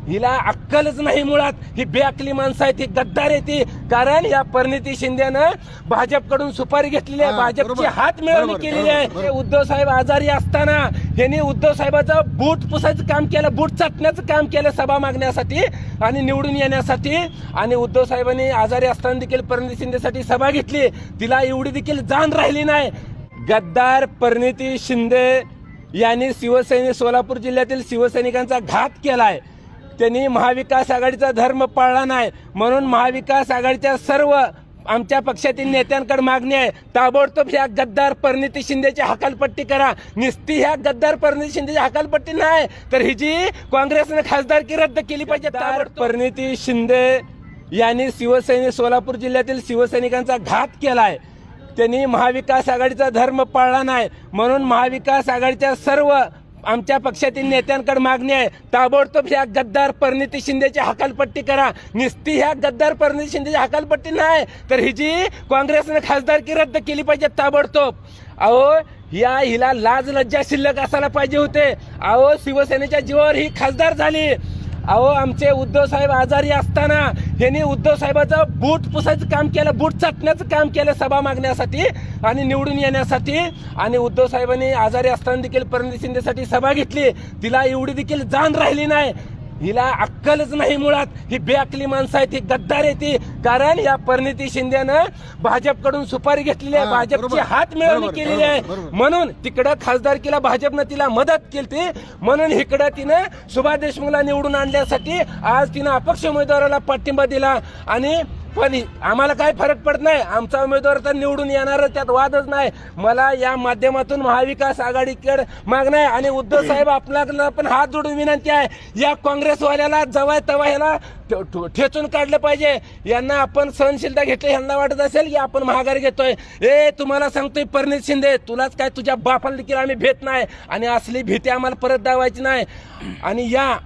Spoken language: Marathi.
हिला अक्कलच नाही मुळात. ही बेअक्कली माणसं आहेत, ही गद्दार आहे ती. कारण या परिणिती शिंदेनं भाजपकडून सुपारी घेतलेली आहे, भाजपची हात मिळवणी केलेली आहे. उद्धव साहेब आजारी असताना यांनी उद्धव साहेबाचं बूट पुसायचं काम केलं, बूट चाटण्याचं काम केलं सभा मागण्यासाठी आणि निवडून येण्यासाठी. आणि उद्धव साहेबांनी आजारी असताना देखील परिणिती शिंदेसाठी सभा घेतली, तिला एवढी देखील जाण राहिली नाही. गद्दार परिणिती शिंदे यांनी सोलापूर जिल्ह्यातील शिवसैनिकांचा घात केलाय. त्यांनी महाविकास आघाडीचा धर्म पाळला नाही, म्हणून महाविकास आघाडीच्या सर्व आमच्या पक्षातील नेत्यांकडे मागणी आहे, ताबडतोब ह्या गद्दार परिणिती शिंदेची हकालपट्टी करा. नुसती ह्या गद्दार परिणिती शिंदेची हकालपट्टी नाही तर ही जी काँग्रेसने खासदारकी रद्द केली पाहिजे. परिणिती शिंदे यांनी सोलापूर जिल्ह्यातील शिवसैनिकांचा घात केलाय. त्यांनी महाविकास आघाडीचा धर्म पाळला नाही, म्हणून महाविकास आघाडीच्या सर्व आमच्या पक्षातील नेत्यांकडे मागणी आहे, ताबडतोब ह्या गद्दार परिणिती शिंदेची हकालपट्टी करा. नुसती ह्या गद्दार परिणिती शिंदेची हकालपट्टी नाही तर ही जी काँग्रेसने खासदारकी रद्द केली पाहिजे ताबडतोब. अहो हिला लाज लज्जा शिल्लक असायला पाहिजे होते. अहो शिवसेनेच्या जीवावर ही खासदार झाली. अहो आमचे उद्धव साहेब आजारी असताना यांनी उद्धव साहेबाचं बूट पुसायचं काम केलं, बूट चाटण्याचं काम केलं सभा मागण्यासाठी आणि निवडून येण्यासाठी. आणि उद्धव साहेबांनी आजारी असताना देखील परिणिती शिंदेसाठी सभा घेतली, तिला एवढी देखील जाण राहिली नाही. हिला अक्कलच नाही मुळात. ही बेअक्कली माणसं आहेत, ही गद्दार आहे ती. कारण या परिणिती शिंदेनं भाजपकडून सुपारी घेतलेली आहे, भाजपची हात मिळवणी केलेली आहे. म्हणून तिकडं खासदारकीला भाजपनं तिला मदत केली, म्हणून इकडं तिनं सुभाष देशमुखला निवडून आणण्यासाठी आज तिनं अपक्ष उमेदवाराला पाठिंबा दिला. आणि पण आम्हाला काय फरक पडत नाही, आमचा उमेदवार तर निवडून येणार, त्यात वादच नाही. मला या माध्यमातून महाविकास आघाडीकडे मागणं आहे आणि उद्धव साहेब आपल्याला पण हात जोडून विनंती आहे, या काँग्रेसवाल्याला जवळ तवा ह्याला ठेचून काढलं पाहिजे. यांना आपण सहनशीलता घेतली, यांना वाटत असेल की आपण महागारी घेतोय. तुम्हाला सांगतोय परिणिती शिंदे, तुलाच काय तुझ्या बापाला देखील आम्ही भेट नाही आणि असली भीती आम्हाला परत दावायची नाही. आणि या